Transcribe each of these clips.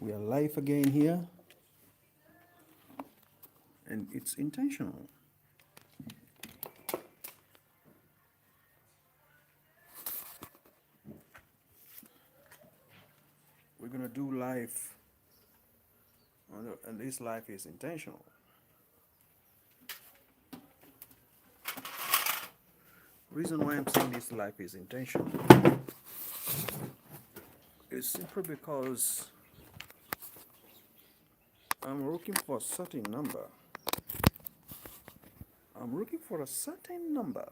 We are live again here, and it's intentional. We're gonna do live, and this live is intentional. Reason why I'm saying this live is intentional is simply because I'm looking for a certain number. I'm looking for a certain number,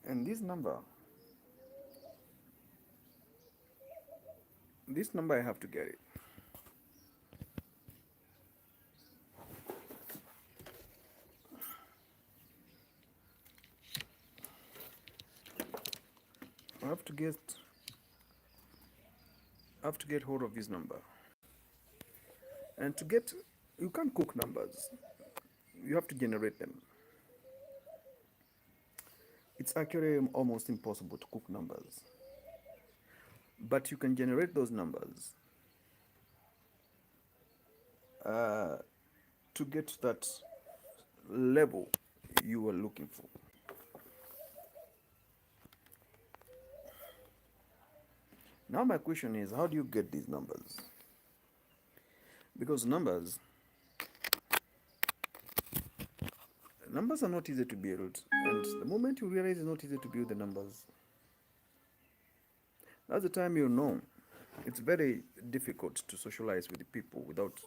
and this number I have to get it. I have to get I have to get hold of this number. And to get, you can't cook numbers. You have to generate them. It's actually almost impossible to cook numbers. But you can generate those numbers uh, to get that level you were looking for. Now my question is, how do you get these numbers? Because numbers are not easy to build, and the moment you realize it's not easy to build the numbers, that's the time you know it's very difficult to socialize with the people without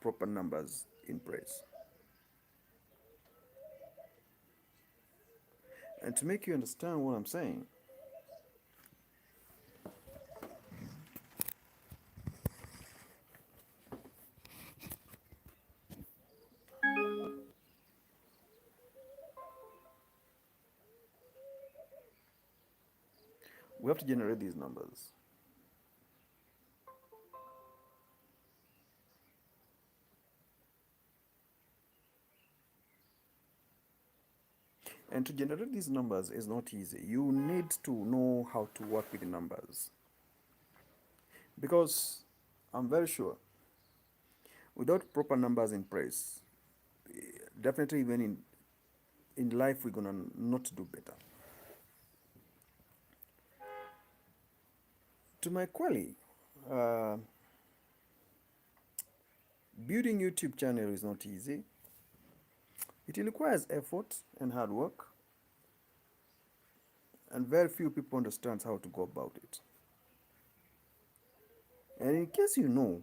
proper numbers in place. And to make you understand what I'm saying, we have to generate these numbers. And to generate these numbers is not easy. You need to know how to work with the numbers. Because I'm very sure without proper numbers in place, definitely even in life we're gonna not do better. To my query, uh, building YouTube channel is not easy. It requires effort and hard work, and very few people understand how to go about it. And in case you know,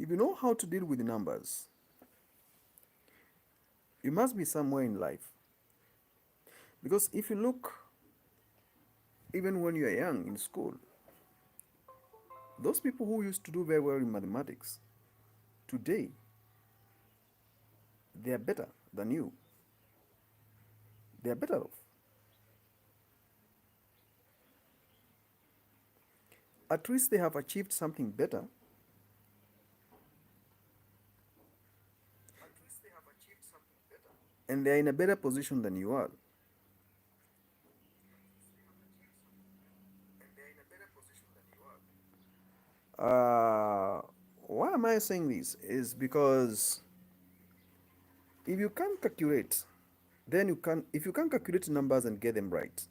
if you know how to deal with the numbers, you must be somewhere in life. Because if you look, even when you are young in school, those people who used to do very well in mathematics, today, they are better than you. They are better off. At least they have achieved something better. And they are in a better position than you are. Why am I saying this? Is because if you can calculate, then you can, if you can calculate numbers and get them right,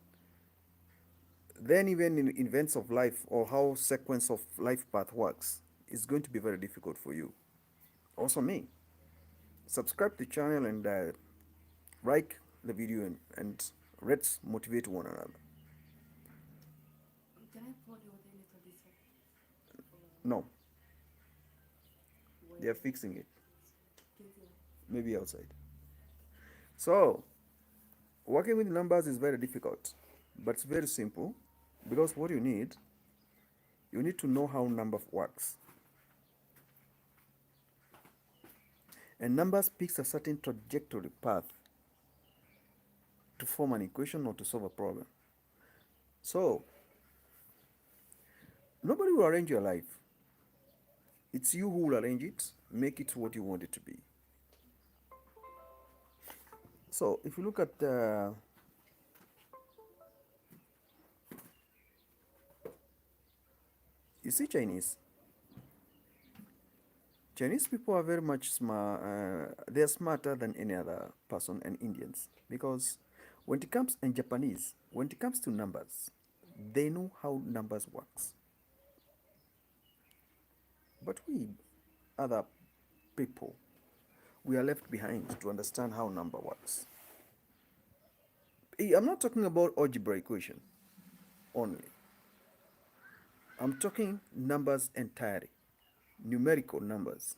then even in events of life or how sequence of life path works, it's going to be very difficult for you. Also me. Subscribe to the channel and like the video, and let's motivate one another. Can I pour the water a little this way? No, they are fixing it. Maybe outside. So, working with numbers is very difficult, but it's very simple because what you need to know how number works. And numbers picks a certain trajectory path to form an equation or to solve a problem. So, Nobody will arrange your life. It's you who will arrange it, make it what you want it to be. So if you look at you see Chinese people are very much smart. They're smarter than any other person, and Indians, because when it comes and Japanese, when it comes to numbers, they know how numbers works. But we other people, we are left behind to understand how number works. I'm not talking about algebra equation only. I'm talking numbers entirely, numerical numbers.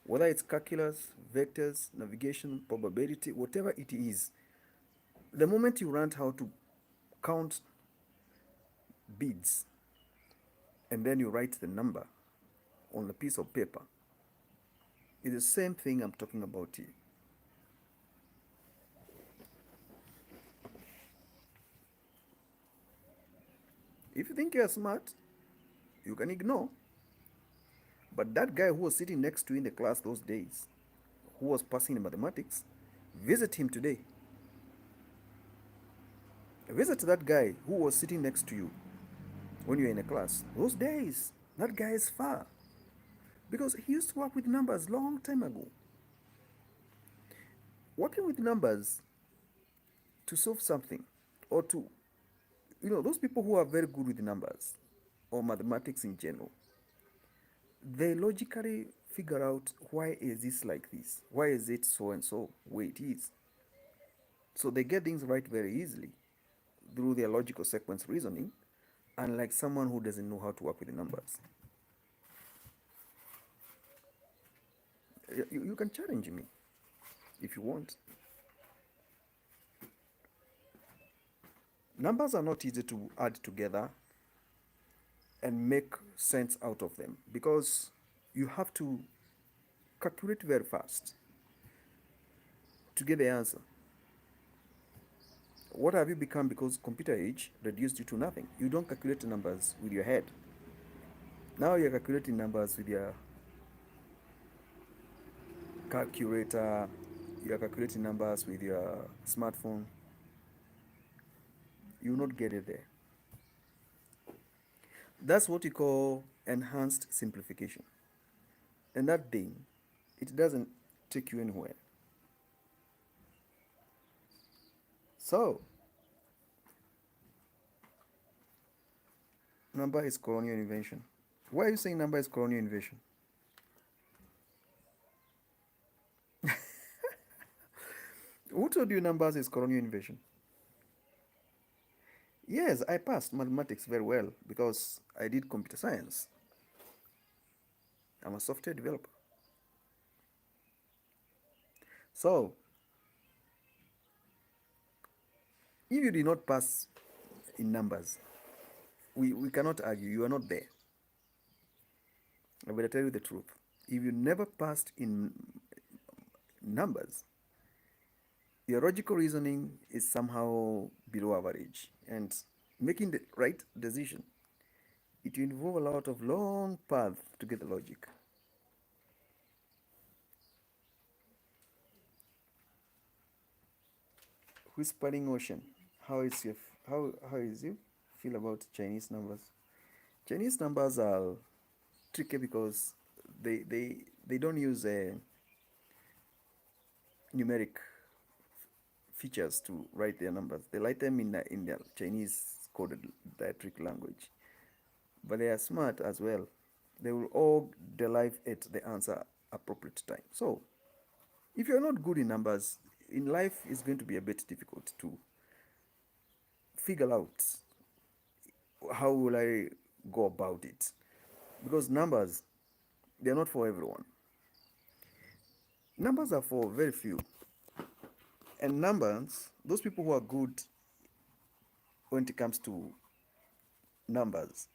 Whether it's calculus, vectors, navigation, probability, whatever it is, the moment you learn how to count beads and then you write the number on a piece of paper, it's the same thing I'm talking about here. If you think you're smart, you can ignore. But that guy who was sitting next to you in the class those days, who was passing in mathematics, visit him today. Visit that guy who was sitting next to you when you're in a class. Those days, that guy is far. Because he used to work with numbers long time ago. Working with numbers to solve something, or to, those people who are very good with numbers or mathematics in general, they logically figure out, why is this like this? Why is it so and so way it is? So they get things right very easily through their logical sequence reasoning, unlike someone who doesn't know how to work with the numbers. You can challenge me if you want. Numbers are not easy to add together and make sense out of them, because you have to calculate very fast to get the answer. What have you become because computer age reduced you to nothing? You don't calculate numbers with your head. Now you're calculating numbers with your calculator, you're calculating numbers with your smartphone. You will not get it there. That's what you call enhanced simplification. And that thing, it doesn't take you anywhere. So, number is colonial invention. Why are you saying number is colonial invention? Who told you numbers is colonial invention? Yes, I passed mathematics very well because I did computer science. I'm a software developer. So, if you did not pass in numbers, we cannot argue. You are not there. I better tell you the truth. If you never passed in numbers, your logical reasoning is somehow below average, and making the right decision, it will involve a lot of long path to get the logic. Whispering Ocean, how is you feel about Chinese numbers? Chinese numbers are tricky because they don't use numeric features to write their numbers. They write them in their Chinese coded diacritic language. But they are smart as well. They will all derive at the answer appropriate time. So, if you're not good in numbers, in life it's going to be a bit difficult to figure out how will I go about it. Because numbers, they're not for everyone. Numbers are for very few. And numbers, those people who are good when it comes to numbers,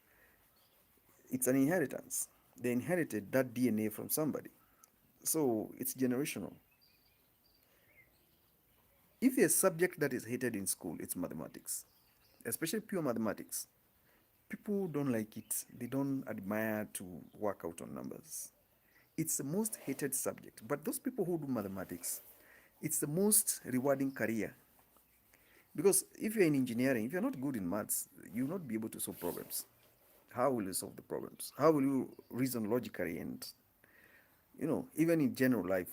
it's an inheritance. They inherited that DNA from somebody. So it's generational. If a subject that is hated in school, it's mathematics, especially pure mathematics. People don't like it. They don't admire to work out on numbers. It's the most hated subject. But those people who do mathematics, it's the most rewarding career. Because if you're in engineering, if you're not good in maths, you'll not be able to solve problems. How will you solve the problems? How will you reason logically? And, even in general life,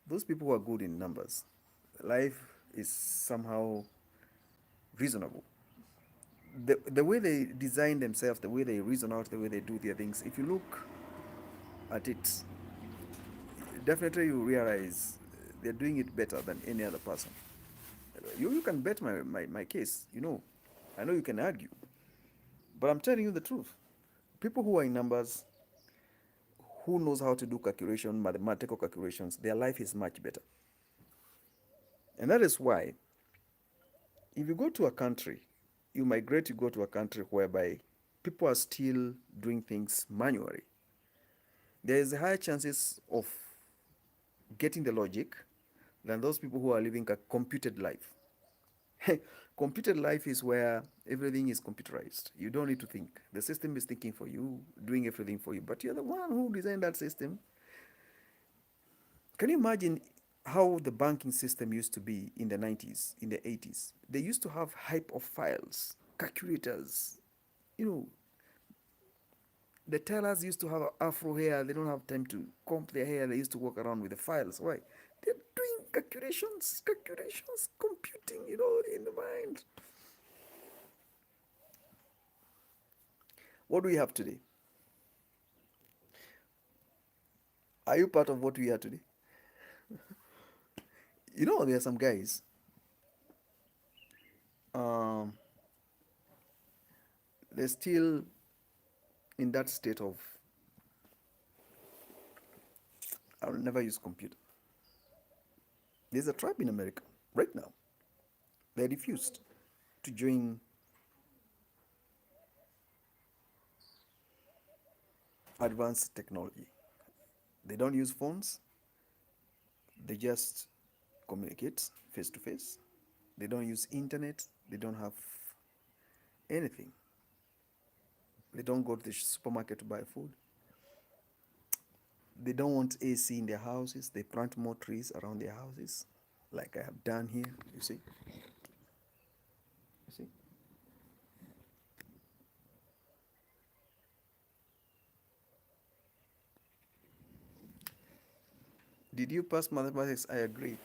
those people who are good in numbers, life is somehow reasonable. The way they design themselves, the way they reason out, the way they do their things, if you look at it, definitely you realize they're doing it better than any other person. You can bet my case, I know you can argue, but I'm telling you the truth. People who are in numbers, who knows how to do calculation, mathematical calculations, their life is much better. And that is why, if you go to a country, you migrate, you go to a country whereby people are still doing things manually, there is higher chances of getting the logic than those people who are living a computed life. Computed life is where everything is computerized. You don't need to think. The system is thinking for you, doing everything for you, but you're the one who designed that system. Can you imagine how the banking system used to be in the 90s, in the 80s? They used to have hype of files, calculators. You know, the tellers used to have afro hair. They don't have time to comb their hair. They used to walk around with the files. Why? They're doing calculations, computing, in the mind. What do we have today? Are you part of what we are today? There are some guys. Um, they're still in that state of, I'll never use computer. There's a tribe in America right now. They refused to join advanced technology. They don't use phones. They just communicate face to face. They don't use internet. They don't have anything. They don't go to the supermarket to buy food. They don't want AC in their houses. They plant more trees around their houses, like I have done here. You see? You see? Did you pass mathematics? I agree.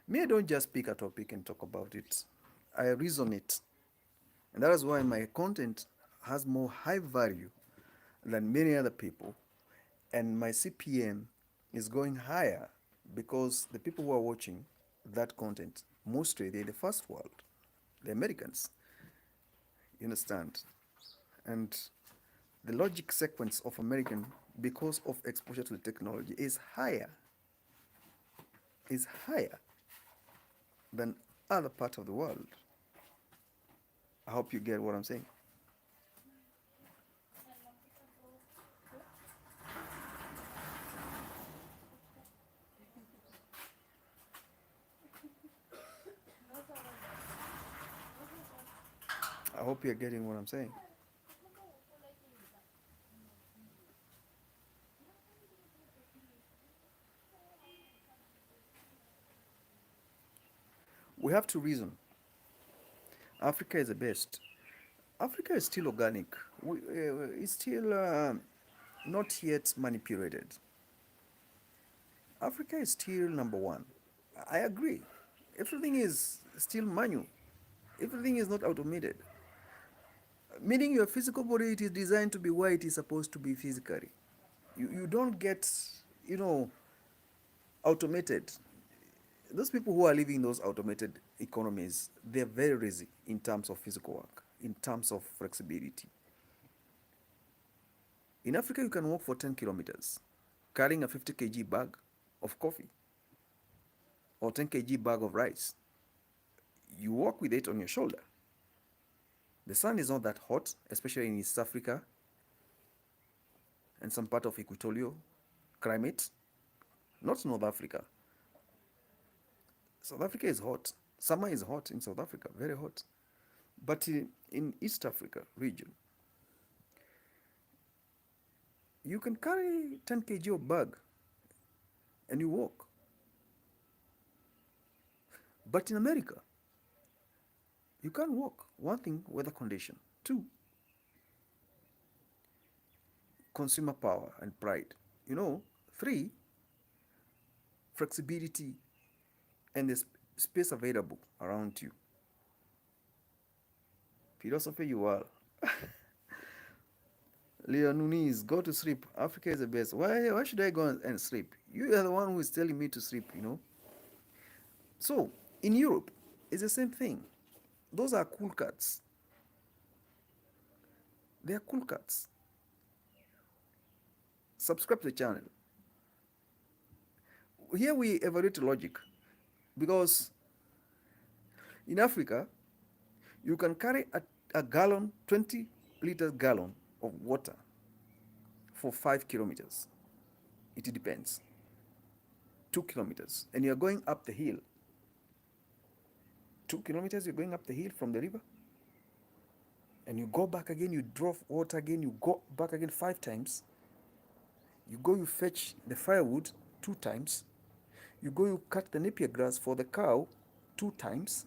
Me, I don't just pick a topic and talk about it. I reason it. And that is why my content has more high value than many other people. And my CPM is going higher because the people who are watching that content, mostly they're the first world, the Americans. You understand? And the logic sequence of American, because of exposure to the technology, is higher than other parts of the world. I hope you get what I'm saying. I hope you're getting what I'm saying. We have to reason. Africa is the best. Africa is still organic. It's still not yet manipulated. Africa is still number one. I agree. Everything is still manual. Everything is not automated. Meaning your physical body, it is designed to be where it is supposed to be physically. You don't get, you know, automated. Those people who are living in those automated economies, they're very lazy in terms of physical work, in terms of flexibility. In Africa, you can walk for 10 kilometers carrying a 50 kg bag of coffee or 10 kg bag of rice. You walk with it on your shoulder. The sun is not that hot, especially in East Africa and some part of equatorial climate, not North Africa. South Africa is hot. Summer is hot in South Africa, very hot. But in East Africa region, You can carry 10 kg of bag and you walk. But in America, you can't walk. One thing, weather condition. Two, consumer power and pride. You know, three, flexibility and the space available around you. Philosophy you are. Leon Nunes, go to sleep. Africa is the best. Why should I go and sleep? You are the one who is telling me to sleep, you know. So, in Europe, it's the same thing. Those are cool cats. They are cool cats. Subscribe to the channel. Here we evaluate logic because in Africa, you can carry a gallon, 20-liter gallon of water for 5 kilometers. It depends. 2 kilometers. And you're going up the hill. 2 kilometers, you're going up the hill from the river. And you go back again, you draw water again, you go back again 5 times. You go, you fetch the firewood 2 times. You go, you cut the napier grass for the cow 2 times.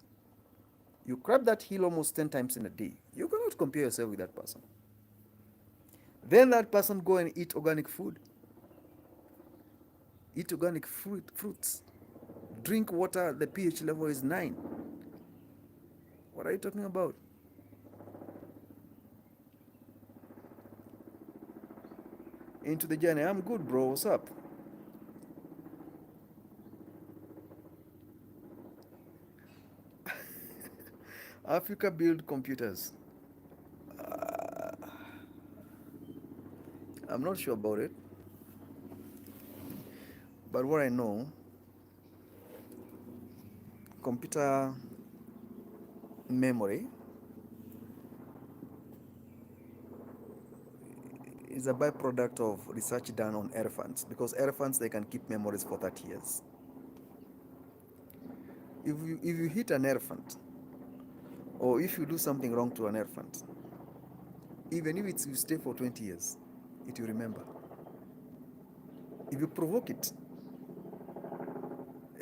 You grab that hill almost 10 times in a day. You cannot compare yourself with that person. Then that person go and eat organic food. Eat organic fruits. Drink water, the pH level is 9. What are you talking about? Into the journey. I'm good, bro. What's up? Africa build computers. I'm not sure about it. But what I know, computer memory is a byproduct of research done on elephants, because elephants, they can keep memories for 30 years. If you hit an elephant, or if you do something wrong to an elephant, even if you stay for 20 years, it will remember. If you provoke it,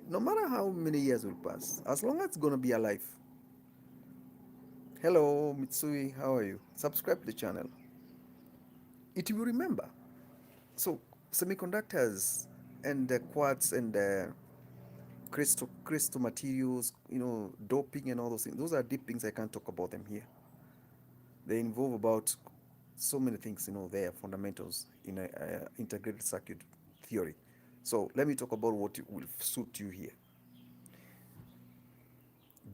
no matter how many years will pass, as long as it's going to be alive. Hello, Mitsui, how are you? Subscribe to the channel. It will remember. So, semiconductors and the quartz and the crystal materials, you know, doping and all those things, those are deep things. I can't talk about them here. They involve about so many things, you know, their fundamentals in a integrated circuit theory. So let me talk about what will suit you here.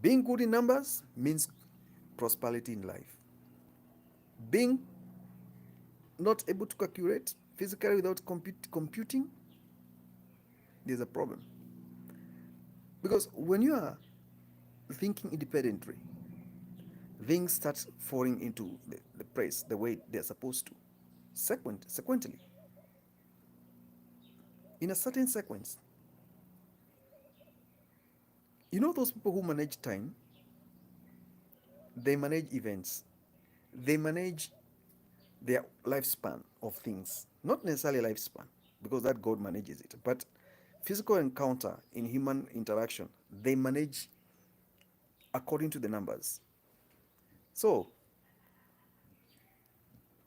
Being good in numbers means prosperity in life. Being not able to calculate physically without computing, there's a problem. Because when you are thinking independently, things start falling into the place the way they're supposed to, sequentially, in a certain sequence. You know those people who manage time, they manage events, they manage their lifespan of things, not necessarily lifespan, because that God manages it, but physical encounter in human interaction, they manage according to the numbers. So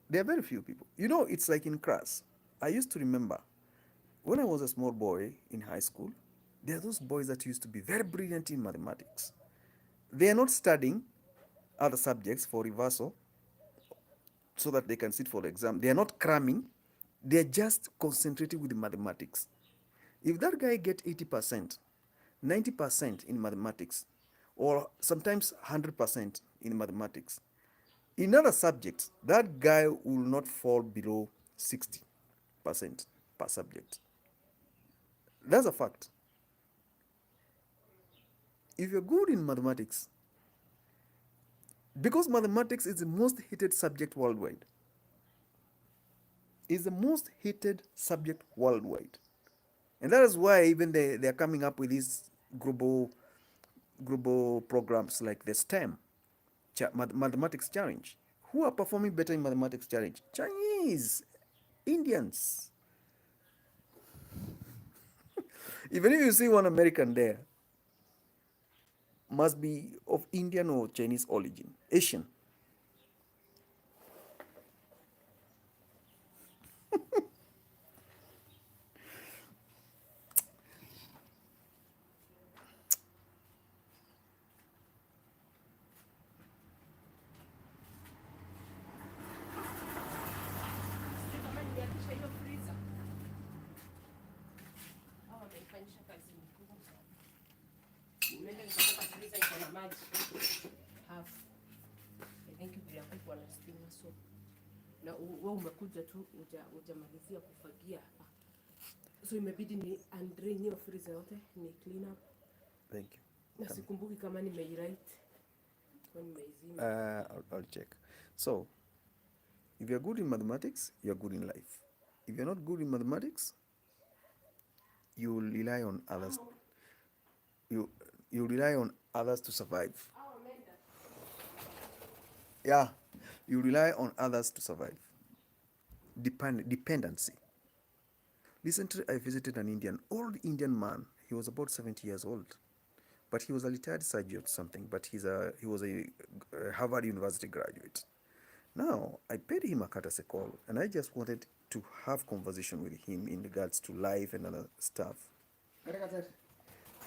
there are very few people. You know, it's like in class. I used to remember when I was a small boy in high school, there are those boys that used to be very brilliant in mathematics. They are not studying other subjects for reversal so that they can sit for the exam. They are not cramming. They are just concentrating with the mathematics. If that guy get 80%, 90% in mathematics, or sometimes 100% in mathematics, in other subjects, that guy will not fall below 60% per subject. That's a fact. If you're good in mathematics, because mathematics is the most hated subject worldwide, is the most hated subject worldwide. And that is why even they are coming up with these global programs like the STEM, Mathematics Challenge. Who are performing better in Mathematics Challenge? Chinese. Indians. Even if you see one American there, must be of Indian or Chinese origin, Asian. Sijui kama niliakisha hiyo freezer. Hao wamenifanyisha kazi ngumu sana. Nimeenda nikapata freezer iko na maji half. I think vile kuku wana stima so. Na wewe umekuja tu hujamalizia kufagia hapa. So imebidi ni undrain hiyo freezer yote ni clean up. Thank you. Na sikumbuki kama nimeiwrite. I'll check. So, if you're good in mathematics, you're good in life. If you're not good in mathematics, you rely on others. You rely on others to survive. Yeah, you rely on others to survive. Dependency. Recently, I visited an old Indian man. He was about 70 years old, but he was a retired surgeon or something. But he was a Harvard University graduate. Now, I paid him a courtesy call, and I just wanted to have conversation with him in regards to life and other stuff.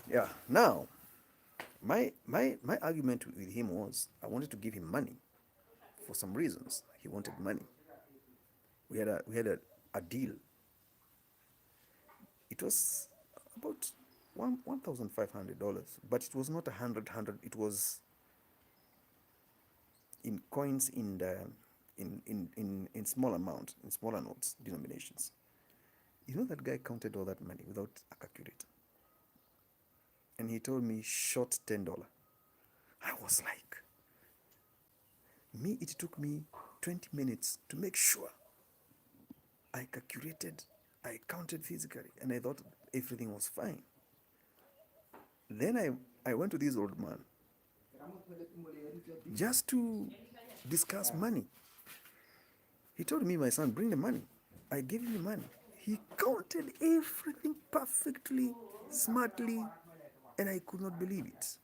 Yeah. Now, my argument with him was I wanted to give him money for some reasons. He wanted money. We had a deal. It was about $1,500, but it was not 100. It was in coins in small amount, in smaller notes, denominations. You know, that guy counted all that money without a calculator. And he told me short $10. I was like, it took me 20 minutes to make sure I calculated, I counted physically, and I thought everything was fine. Then I went to this old man just to discuss money. He told me, my son, bring the money. I gave him the money. He counted everything perfectly, smartly, and I could not believe it.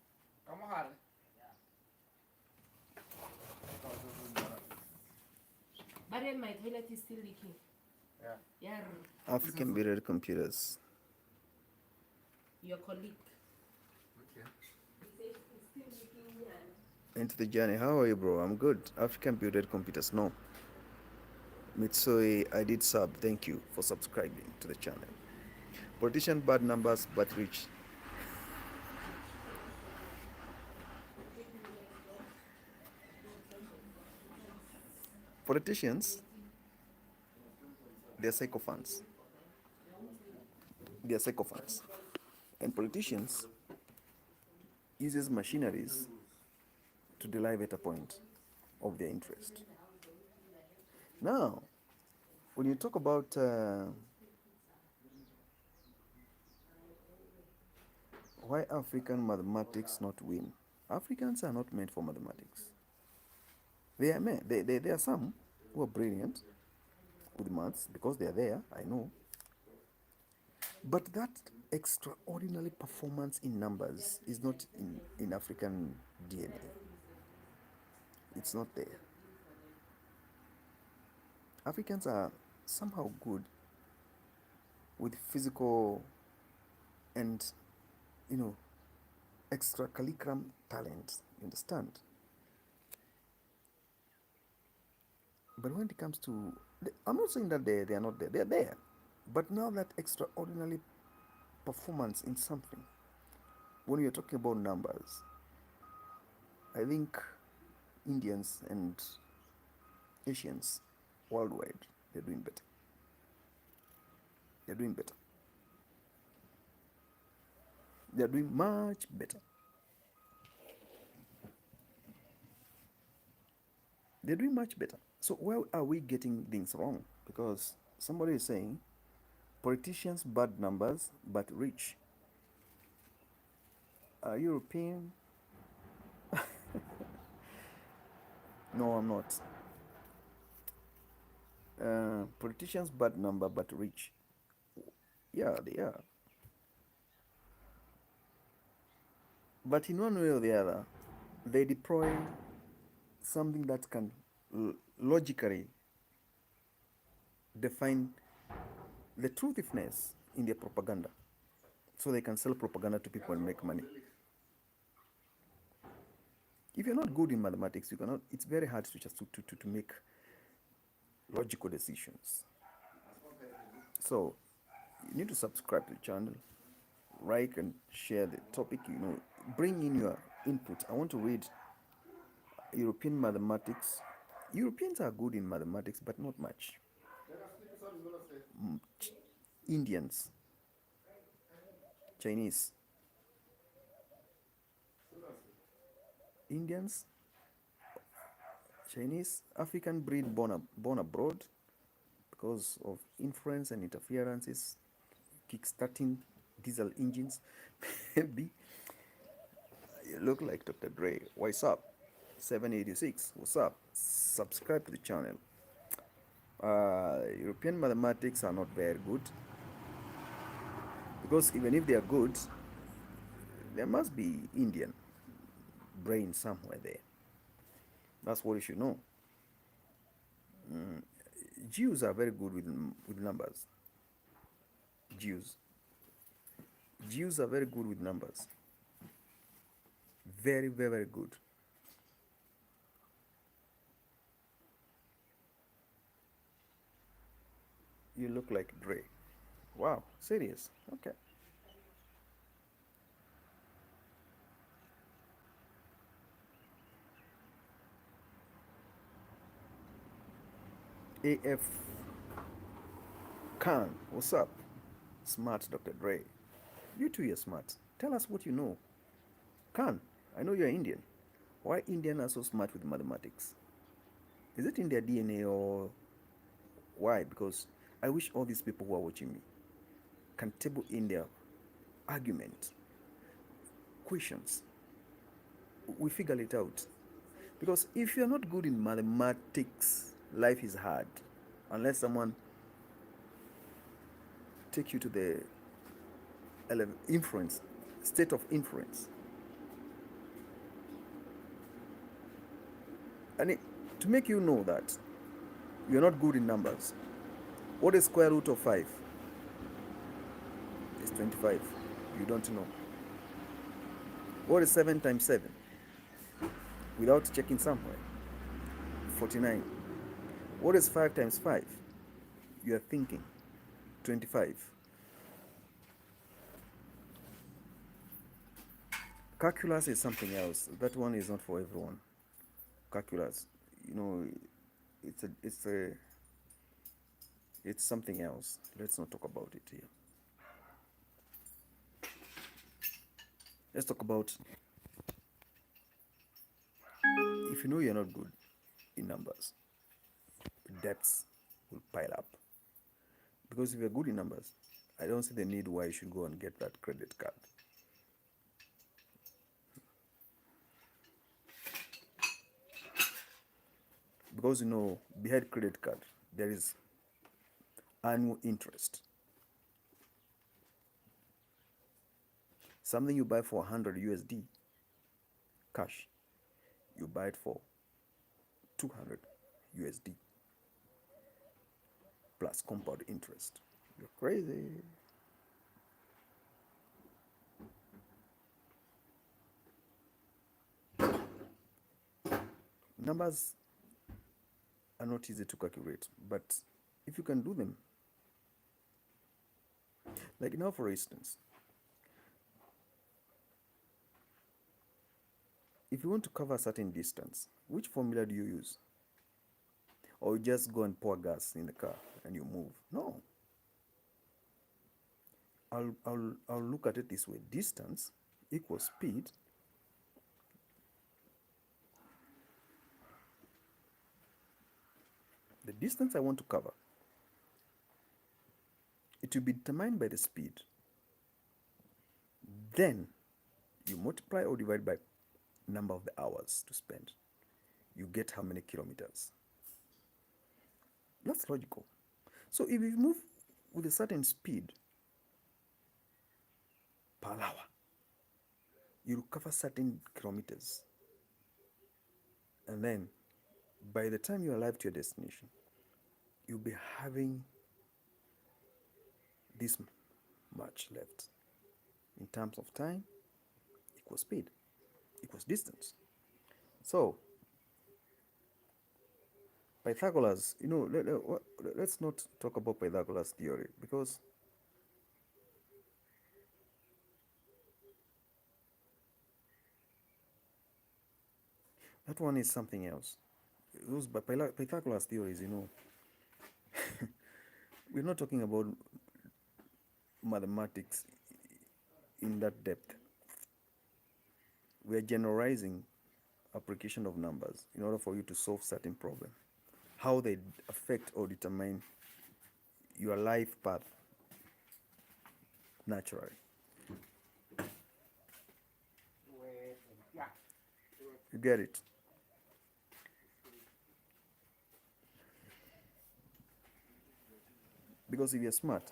But then my toilet is still leaking. Yeah. African Bureau Computers. Your colleague. Okay. Into the journey. How are you, bro? I'm good. African Bureau Computers. No. Mitsui, I did sub. Thank you for subscribing to the channel. Politician bad numbers but rich. Politicians, they're sycophants. They're sycophants. And politicians uses machineries to derive at a point of their interest. Now, when you talk about why African mathematics not win, Africans are not meant for mathematics. There are some who are brilliant with maths because they are there, I know. But that extraordinary performance in numbers is not in African DNA. It's not there. Africans are somehow good with physical and, extracurricular talent, you understand? But when it comes to, I'm not saying that they are not there, they're there. But now that extraordinary performance in something, when you're talking about numbers, I think Indians and Asians worldwide, they're doing better. They're doing better. They're doing much better. They're doing much better. So where are we getting things wrong? Because somebody is saying, politicians bad numbers but rich. Are you European? No, I'm not. Politicians bad number but rich. Yeah, they are. But in one way or the other, they deploy something that can logically define the truthiness in their propaganda, so they can sell propaganda to people and make money. If you're not good in mathematics, you cannot. It's very hard to just to make logical decisions. So you need to subscribe to the channel, like and share the topic. Bring in your input. I want to read European mathematics. Europeans are good in mathematics, but not much. Indians, Chinese, Indians, Chinese, African breed born abroad because of influence and interferences, kickstarting diesel engines. Maybe you look like Dr. Dre. What's up? 786. What's up? Subscribe to the channel. European mathematics are not very good, because even if they are good, there must be Indian brain somewhere there. That's what you should know. Jews are very good with numbers. Jews are very good with numbers. Very, very, very good. You look like Dre. Wow, serious? Okay. AF Khan, what's up? Smart Dr. Dre. You too, you're smart. Tell us what you know. Khan, I know you're Indian. Why Indians are so smart with mathematics? Is it in their DNA or why? Because I wish all these people who are watching me can table in their argument, questions. We figure it out. Because if you're not good in mathematics, life is hard. Unless someone take you to the influence, state of influence. And to make you know that you're not good in numbers, what is square root of 5? It's 25. You don't know. What is 7 times 7? Without checking somewhere. 49. What is 5 times 5? You are thinking. 25. Calculus is something else. That one is not for everyone. Calculus, it's something else. Let's not talk about it here. Let's talk about, if you know you're not good in numbers, debts will pile up. Because if you're good in numbers, I don't see the need why you should go and get that credit card. Because behind credit card, there is annual interest. Something you buy for 100 USD cash, you buy it for 200 USD plus compound interest. You're crazy. Numbers are not easy to calculate, but if you can do them, like now for instance, if you want to cover a certain distance, which formula do you use? Or you just go and pour gas in the car and you move? No. I'll look at it this way. Distance equals speed the distance I want to cover, it will be determined by the speed. Then you multiply or divide by number of the hours to spend. You get how many kilometers. That's logical. So if you move with a certain speed per hour, you'll cover certain kilometers. And then by the time you arrive to your destination, you'll be having this much left in terms of time equals speed equals distance. So Pythagoras, let's not talk about Pythagoras theory, because that one is something else. Those Pythagoras theories, we're not talking about mathematics in that depth. We are generalizing application of numbers in order for you to solve certain problem, how they affect or determine your life path naturally. You get it? Because if you're smart,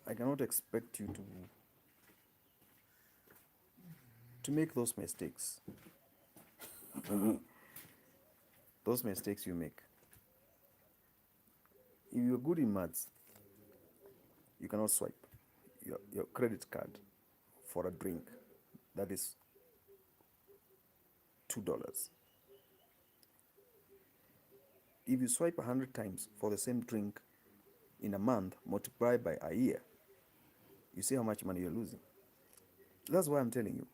I cannot expect you to make those mistakes. Those mistakes you make. If you're good in maths, you cannot swipe your credit card for a drink that is $2. If you swipe 100 times for the same drink in a month, multiplied by a year, you see how much money you're losing. That's why I'm telling you.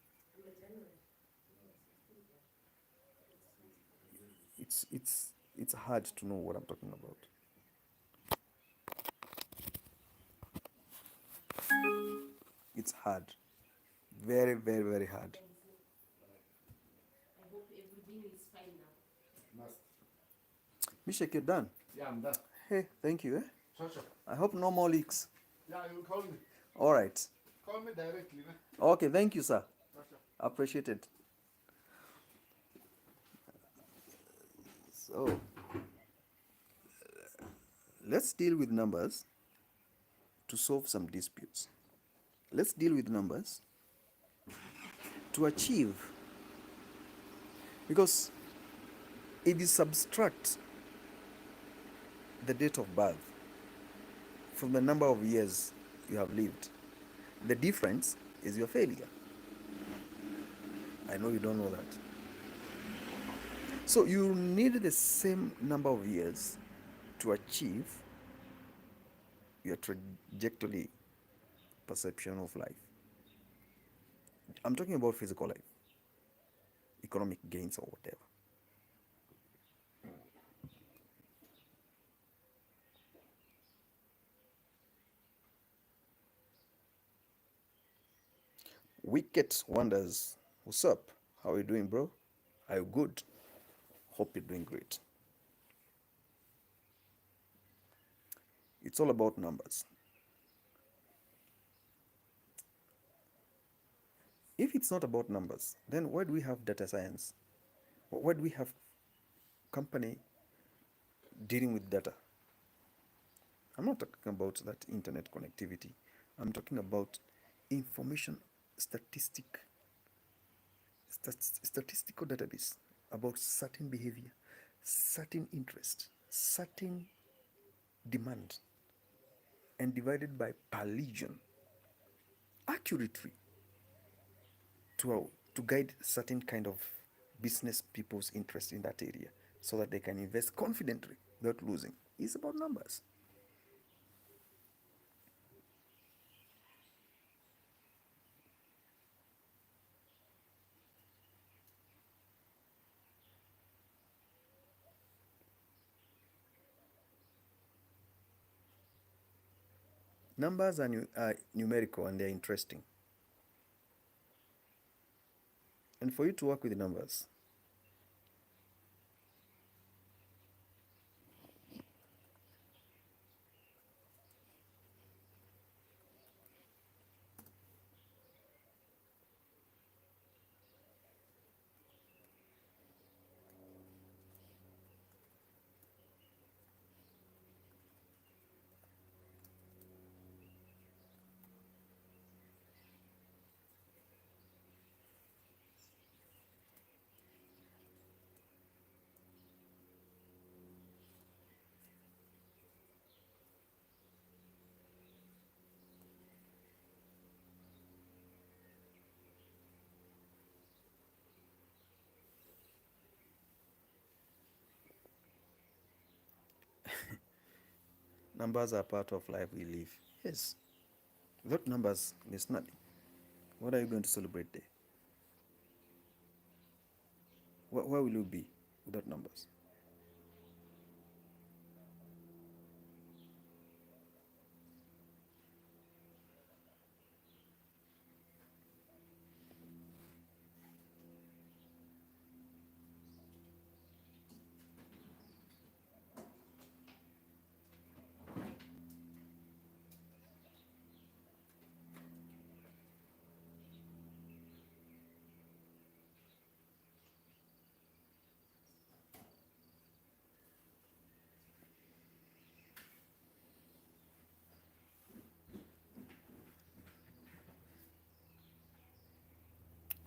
It's hard to know what I'm talking about. It's hard. Very, very, very hard. I hope everything is fine now. Mishek, you're done? Yeah, I'm done. Hey, thank you. Sure. I hope no more leaks. Yeah, you call me. All right. Call me directly. Okay, thank you, sir. Sure. Appreciate it. So, let's deal with numbers to solve some disputes. Let's deal with numbers to achieve, because if you subtract the date of birth from the number of years you have lived, the difference is your failure. I know you don't know that. So you need the same number of years to achieve your trajectory perception of life. I'm talking about physical life, economic gains or whatever. Wicked Wonders, what's up? How are you doing, bro? Are you good? Hope you're doing great. It's all about numbers. If it's not about numbers, then why do we have data science? Why do we have company dealing with data? I'm not talking about that internet connectivity. I'm talking about information statistical database about certain behavior, certain interest, certain demand, and divided by per legion accurately to guide certain kind of business people's interest in that area so that they can invest confidently without losing. It's about numbers. Numbers are numerical and they're interesting. And for you to work with numbers, Numbers are part of life we live. Yes. Without numbers, there's nothing. What are you going to celebrate there? Where will you be without numbers?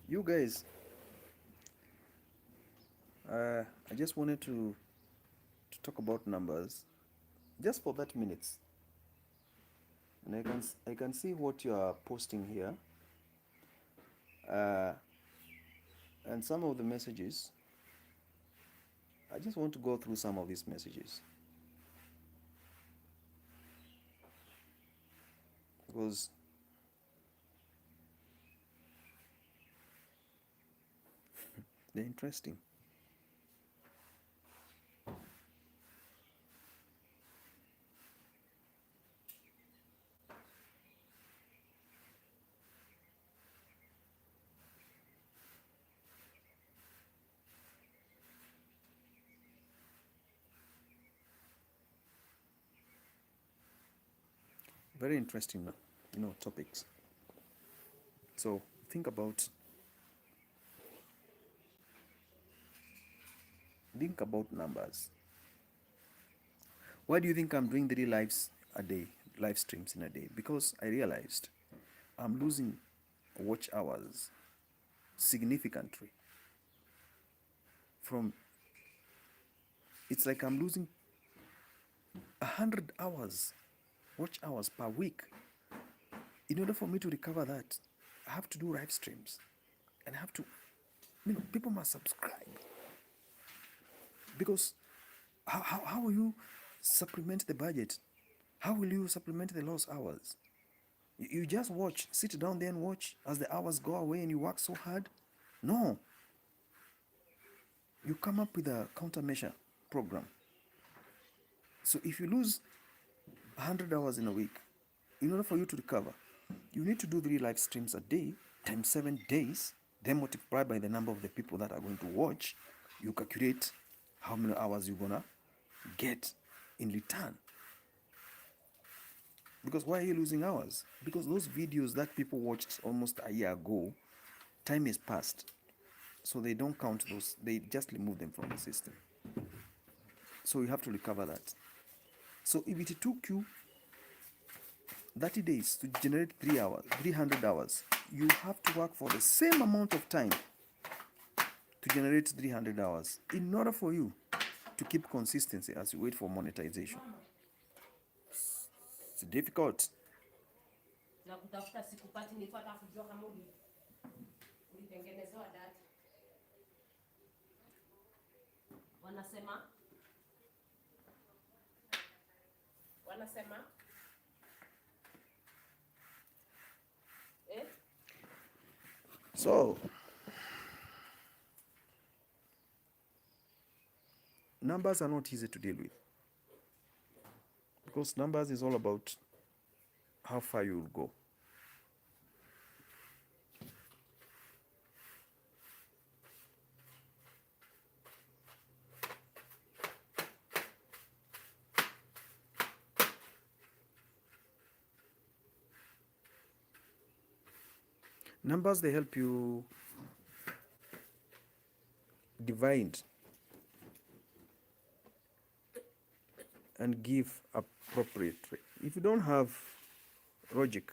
You guys, I just wanted to talk about numbers just for 30 minutes. And I can see what you are posting here. And some of the messages, I just want to go through some of these messages. Because they're interesting. Very interesting, topics. So think about numbers. Why do you think I'm doing 3 lives a day, live streams in a day? Because I realized I'm losing watch hours significantly. It's like I'm losing 100 hours, watch hours per week. In order for me to recover that, I have to do live streams. And I have to, people must subscribe. Because how will you supplement the budget? How will you supplement the lost hours? You just watch, sit down there and watch as the hours go away and you work so hard? No. You come up with a countermeasure program. So if you lose 100 hours in a week, in order for you to recover, you need to do 3 live streams a day, times 7 days, then multiply by the number of the people that are going to watch. You calculate how many hours you're gonna get in return. Because why are you losing hours? Because those videos that people watched almost a year ago, time has passed. So they don't count those, they just remove them from the system. So you have to recover that. So if it took you 30 days to generate 300 hours, you have to work for the same amount of time to generate 300 hours in order for you to keep consistency as you wait for monetization. It's difficult. Na kutafuta sikupati, nilikuwa nataka kujua kama ulitengenezewa data. Wanasema So numbers are not easy to deal with, because numbers is all about how far you will go. Numbers, they help you divide and give appropriately. If you don't have logic,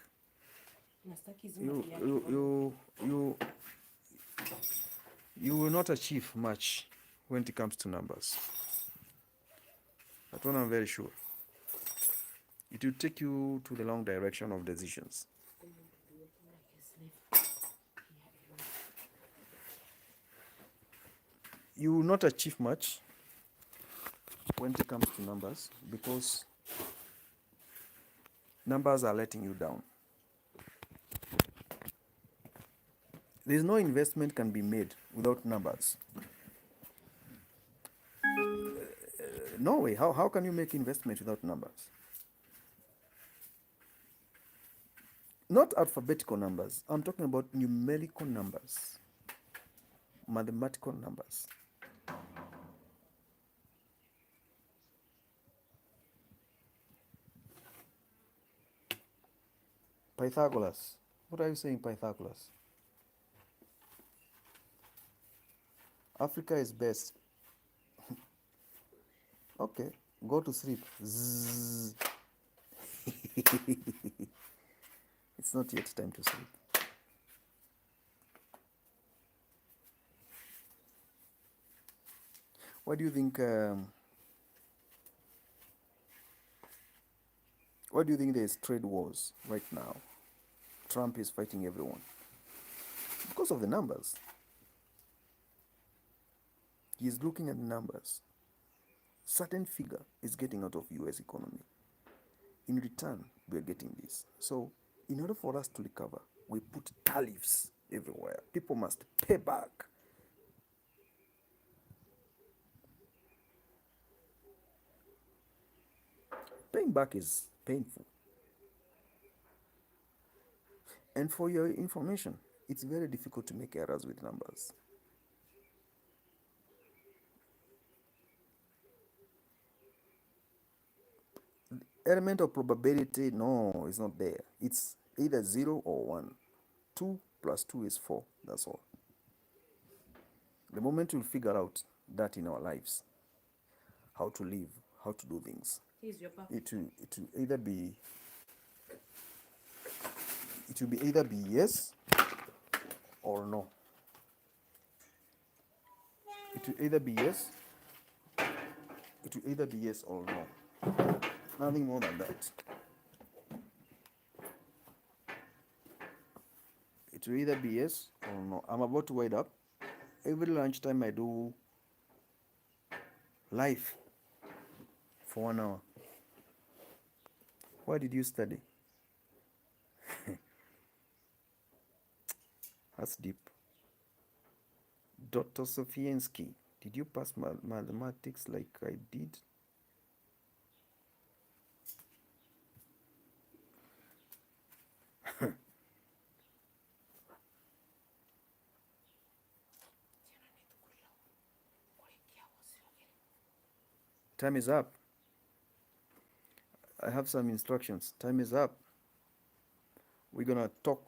you will not achieve much when it comes to numbers. That one I'm very sure. It will take you to the wrong direction of decisions. You will not achieve much when it comes to numbers, because Numbers are letting you down. There's no investment can be made without numbers. No way. How can you make investment without numbers? Not alphabetical numbers. I'm talking about numerical numbers, mathematical numbers. Pythagoras. What are you saying, Pythagoras? Africa is best. Okay, go to sleep. Zzz. It's not yet time to sleep. What do you think? What do you think there's trade wars right now? Trump is fighting everyone because of the numbers. He's looking at the numbers. Certain figure is getting out of US economy. In return, we are getting this. So, in order for us to recover, we put tariffs everywhere. People must pay back. Paying back is painful. And for your information, it's very difficult to make errors with numbers. Element of probability, no, it's not there. It's either 0 or 1. 2 plus 2 is 4. That's all. The moment we'll figure out that in our lives, how to live, how to do things, it will either be yes or no. It will either be yes. It will either be yes or no. Nothing more than that. It will either be yes or no. I'm about to wind up. Every lunchtime I do live for 1 hour. Why did you study? That's deep. Dr. Sofiansky, did you pass mathematics like I did? Time is up. I have some instructions. Time is up. We're gonna talk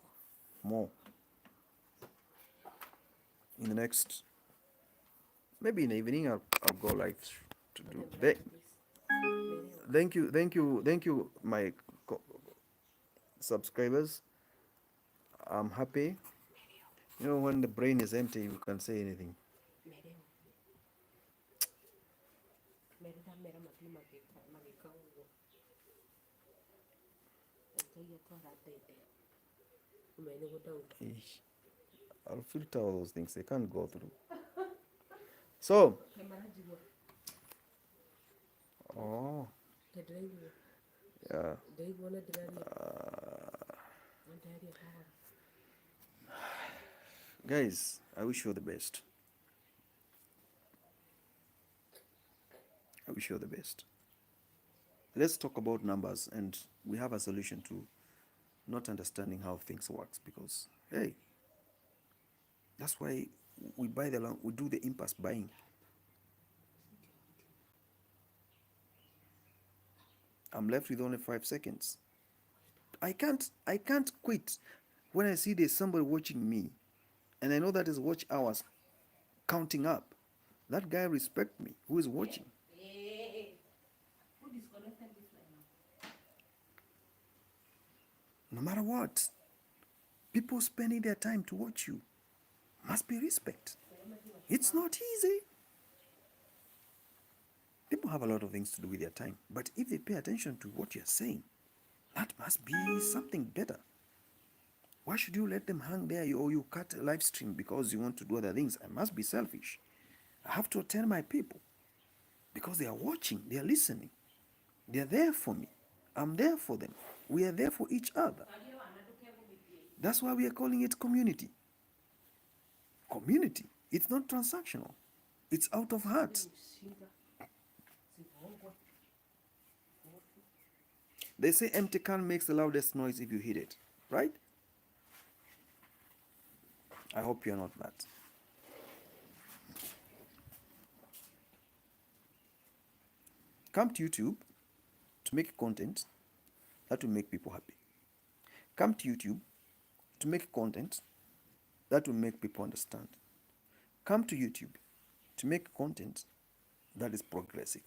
more in the next, maybe in the evening. I'll go live to do. Thank you, my subscribers. I'm happy. You know, when the brain is empty, you can say anything. I'll filter all those things. They can't go through. So, oh, yeah. Guys, I wish you the best. I wish you the best. Let's talk about numbers, and we have a solution to not understanding how things works, because hey, that's why we buy we do the impulse buying. I'm left with only 5 seconds. I can't quit when I see there's somebody watching me, and I know that his watch hours counting up. That guy respect me who is watching. No matter what, people spending their time to watch you must be respect. It's not easy. People have a lot of things to do with their time, but if they pay attention to what you're saying, that must be something better. Why should you let them hang there, or you cut a live stream because you want to do other things? I must be selfish. I have to attend my people because they are watching, they are listening, they are there for me. I'm there for them. We are there for each other. That's why we are calling it community. Community. It's not transactional. It's out of heart. They say empty can makes the loudest noise if you hit it, right? I hope you're not that. Come to YouTube to make content that will make people happy. Come to YouTube to make content that will make people understand. Come to YouTube to make content that is progressive.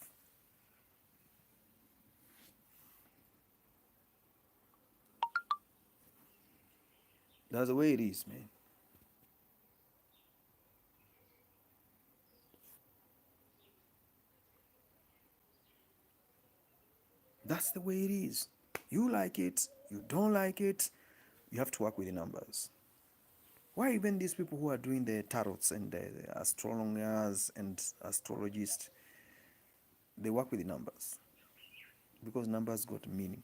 That's the way it is, man. That's the way it is. You like it, you don't like it, you have to work with the numbers. Why even these people who are doing the tarots and the astrologers and astrologists, they work with the numbers because numbers got meaning.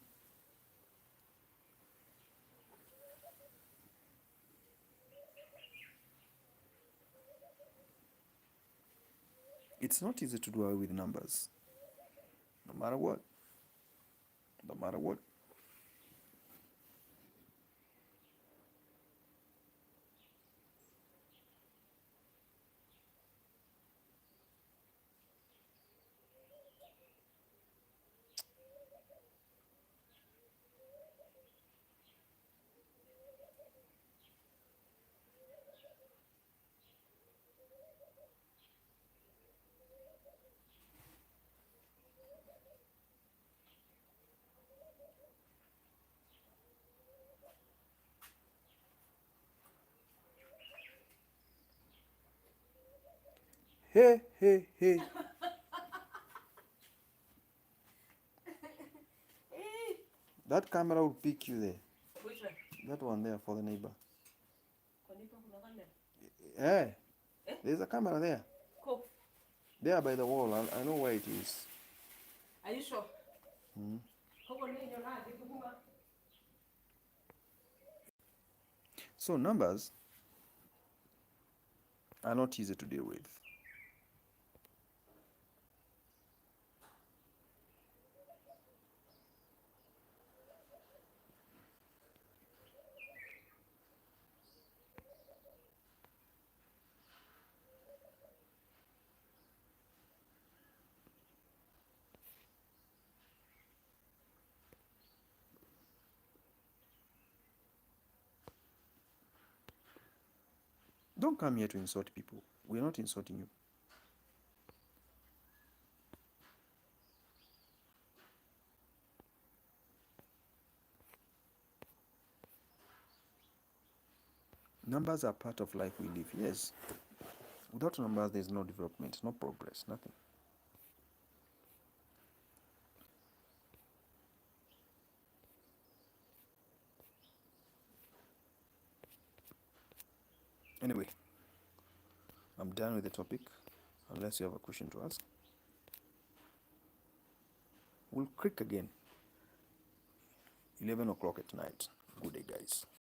It's not easy to do away with numbers, no matter what. No matter what. Hey, hey, hey. That camera will pick you there. Which one? That one there for the neighbor. Eh? Hey, there's a camera there. Cool. There by the wall. I know where it is. Are you sure? Mm-hmm. So numbers are not easy to deal with. Don't come here to insult people. We're not insulting you. Numbers are part of life we live. Yes. Without numbers, there's no development, no progress, nothing. Anyway, I'm done with the topic, unless you have a question to ask. We'll click again, 11 o'clock at night. Good day, guys.